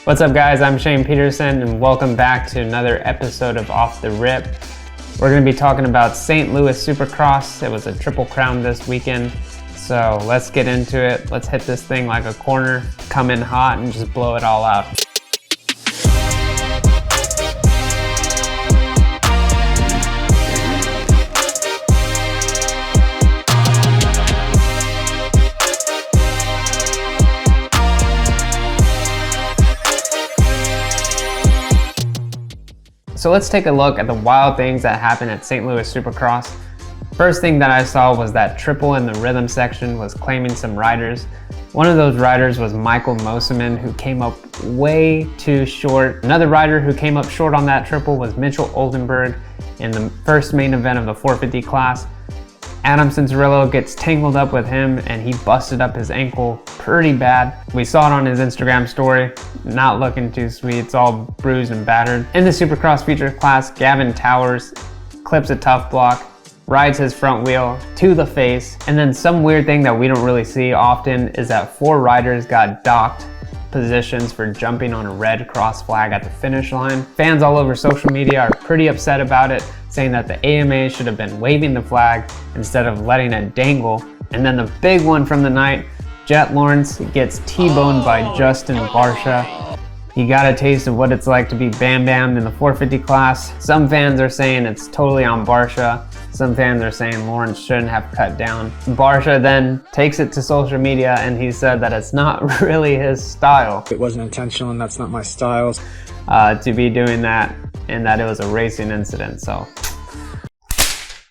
What's up guys, I'm Shane Peterson and welcome back to another episode of Off the Rip. We're going to be talking about St. Louis Supercross. It was a triple crown this weekend, so let's get into it. Let's hit this thing like a corner, come in hot and just blow it all out. So let's take a look at the wild things that happened at St. Louis Supercross. First thing that I saw was that triple in the rhythm section was claiming some riders. One of those riders was Michael Mosiman, who came up way too short. Another rider who came up short on that triple was Mitchell Oldenburg in the first main event of the 450 class. Adam Cincerillo gets tangled up with him and he busted up his ankle pretty bad. We saw it on his Instagram story, not looking too sweet, it's all bruised and battered. In the Supercross feature class, Gavin Towers clips a tough block, rides his front wheel to the face, and then some weird thing that we don't really see often is that 4 riders got docked positions for jumping on a red cross flag at the finish line. Fans all over social media are pretty upset about it, saying that the AMA should have been waving the flag instead of letting it dangle. And then the big one from the night, Jett Lawrence gets T-boned by Justin Barcia. He got a taste of what it's like to be bam-bammed in the 450 class. Some fans are saying it's totally on Barcia. Some fans are saying Lawrence shouldn't have cut down. Barcia then takes it to social media and he said that it's not really his style. It wasn't intentional and that's not my style. To be doing that, and that it was a racing incident, so.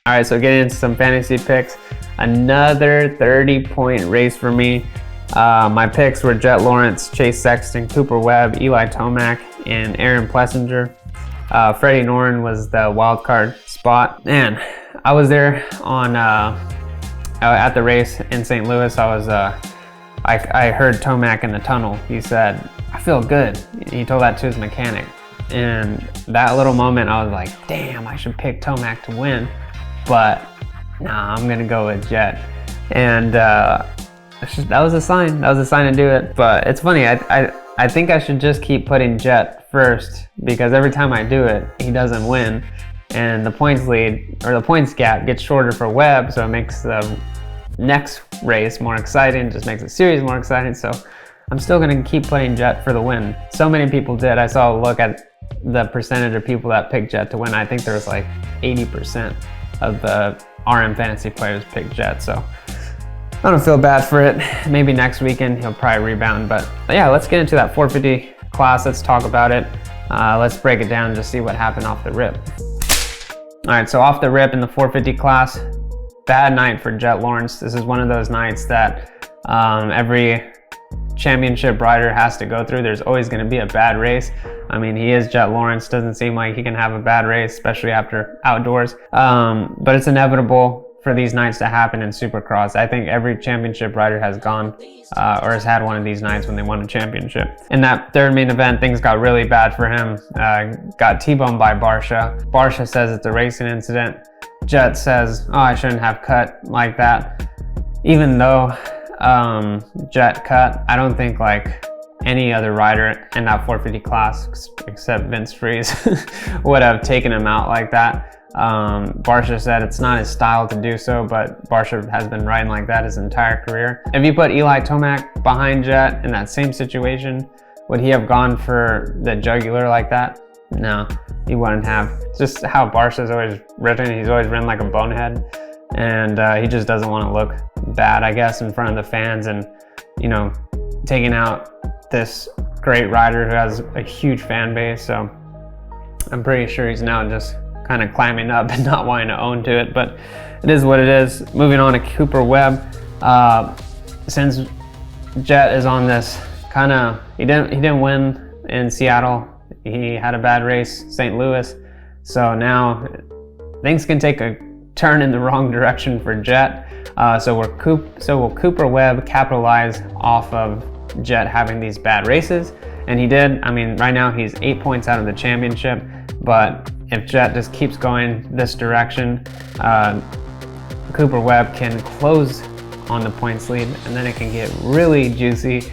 All right, so getting into some fantasy picks. Another 30-point race for me. My picks were Jett Lawrence, Chase Sexton, Cooper Webb, Eli Tomac, and Aaron Plessinger. Freddie Noren was the wild card spot. Man, I was there on at the race in St. Louis. I heard Tomac in the tunnel. He said, "I feel good." He told that to his mechanic. And that little moment, I was like, damn, I should pick Tomac to win. But nah, I'm gonna go with Jett. And that was a sign. That was a sign to do it. But it's funny, I think I should just keep putting Jett first, because every time I do it, he doesn't win. And the points lead, or the points gap, gets shorter for Webb, so it makes the next race more exciting, just makes the series more exciting. So I'm still gonna keep putting Jett for the win. So many people did. I saw a look at the percentage of people that picked Jett to win. I think there was like 80% of the RM fantasy players picked Jett, so I don't feel bad for it. Maybe next weekend he'll probably rebound, but yeah, let's get into that 450 class. Let's talk about it. Let's break it down and just see what happened off the rip. All right, so off the rip in the 450 class, bad night for Jett Lawrence. This is one of those nights that every championship rider has to go through. There's always going to be a bad race. I mean, he is Jett Lawrence. Doesn't seem like he can have a bad race, especially after outdoors. But it's inevitable for these nights to happen in Supercross. I think every championship rider has gone or has had one of these nights when they won a championship. In that third main event, things got really bad for him. Got T-boned by Barcia. Barcia says it's a racing incident. Jett says, "Oh, I shouldn't have cut like that." Even though Jett cut, I don't think like any other rider in that 450 class except Vince Freeze would have taken him out like that. Barcia said it's not his style to do so, but Barcia has been riding like that his entire career. If you put Eli Tomac behind Jett in that same situation, would he have gone for the jugular like that? No, he wouldn't have. Just how Barcia's always ridden. He's always ridden like a bonehead. And he just doesn't want to look bad, I guess, in front of the fans, and you know, taking out this great rider who has a huge fan base. So I'm pretty sure he's now just kind of climbing up and not wanting to own to it, but it is what it is. Moving on to Cooper Webb. Since Jett is on this kind of, he didn't win in Seattle. He had a bad race, St. Louis. So now things can take a turn in the wrong direction for Jett. So will Cooper Webb capitalize off of Jett having these bad races? And he did. I mean, right now he's 8 points out of the championship, but if Jett just keeps going this direction, Cooper Webb can close on the points lead, and then it can get really juicy.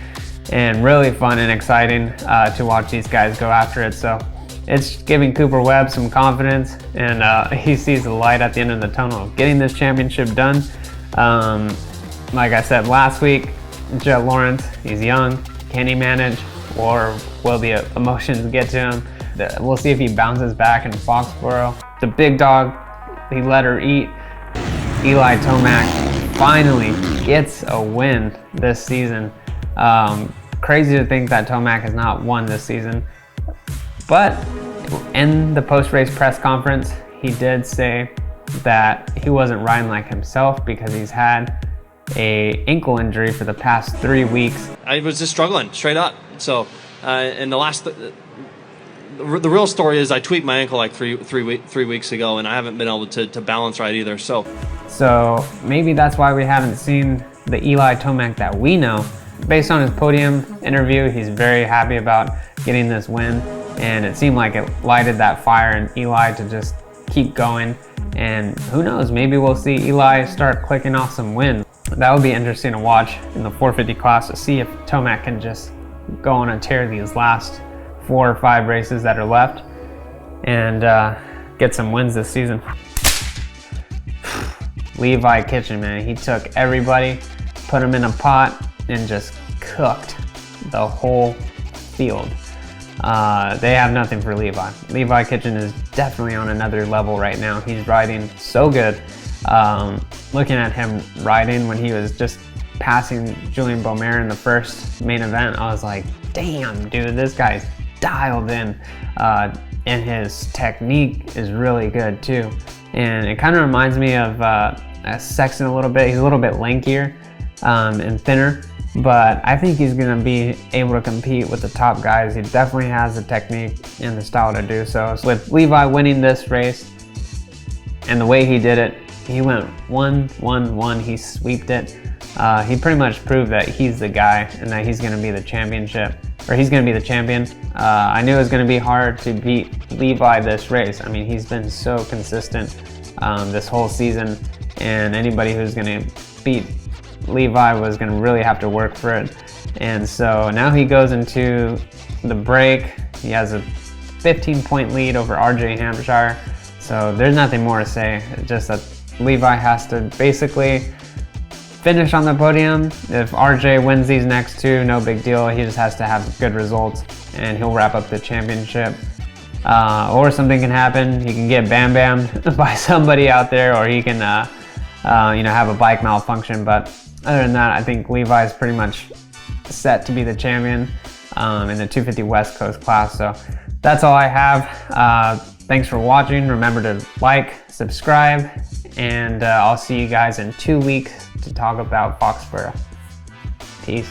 and really fun and exciting to watch these guys go after it. So it's giving Cooper Webb some confidence, and he sees the light at the end of the tunnel of getting this championship done. Like I said last week, Jett Lawrence, he's young. Can he manage, or will the emotions get to him? We'll see if he bounces back in Foxborough. The big dog, he let her eat. Eli Tomac finally gets a win this season. Crazy to think that Tomac has not won this season. But in the post-race press conference, he did say that he wasn't riding like himself because he's had an ankle injury for the past 3 weeks. I was just struggling straight up. So in the last, the real story is I tweaked my ankle like three weeks ago, and I haven't been able to balance right either. So maybe that's why we haven't seen the Eli Tomac that we know. Based on his podium interview, he's very happy about getting this win, and it seemed like it lighted that fire in Eli to just keep going. And who knows, maybe we'll see Eli start clicking off some wins. That would be interesting to watch in the 450 class, to see if Tomac can just go on a tear these last 4 or 5 races that are left and get some wins this season. Levi Kitchen, man, he took everybody, put them in a pot, and just cooked the whole field. They have nothing for Levi. Levi Kitchen is definitely on another level right now. He's riding so good. Looking at him riding when he was just passing Julian Beaumer in the first main event, I was like, damn, dude, this guy's dialed in. And his technique is really good too. And it kind of reminds me of Sexton a little bit. He's a little bit lankier and thinner, but I think he's gonna be able to compete with the top guys. He definitely has the technique and the style to do so. With Levi winning this race and the way he did it, he went 1-1-1, he sweeped it. He pretty much proved that he's the guy and that he's gonna be the championship, or he's gonna be the champion. I knew it was gonna be hard to beat Levi this race. I mean, he's been so consistent this whole season, and anybody who's gonna beat Levi was gonna really have to work for it. And so now he goes into the break. He has a 15-point lead over RJ Hampshire. So there's nothing more to say, just that Levi has to basically finish on the podium. If RJ wins these next 2, no big deal. He just has to have good results and he'll wrap up the championship. Or something can happen. He can get bam-bammed by somebody out there, or he can have a bike malfunction. But other than that, I think Levi's pretty much set to be the champion in the 250 West Coast class. So that's all I have. Thanks for watching. Remember to like, subscribe, and I'll see you guys in 2 weeks to talk about Foxborough. Peace.